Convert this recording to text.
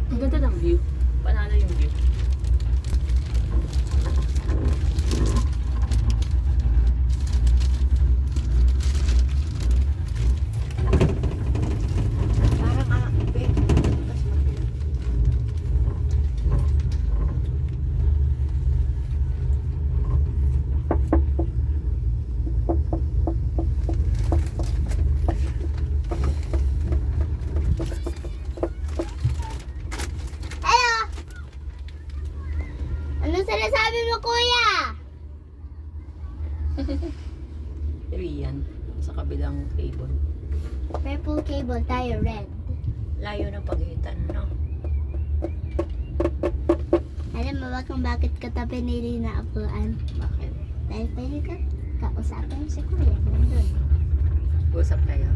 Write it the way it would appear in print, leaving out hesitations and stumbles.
Ang ganda ng view. Panalo yung view. Parang babe. Tapos makina. Hello! Ano sinasabi mo, kuya? Riyan. Sa kabilang cable. Purple cable, tayo red. Layo ng pagitan, no? Alam mo ba kung bakit katabi ni Rina upuan? Bakit? Dahil pwede ka kausapin si kuya. Nandun. Usap kayo?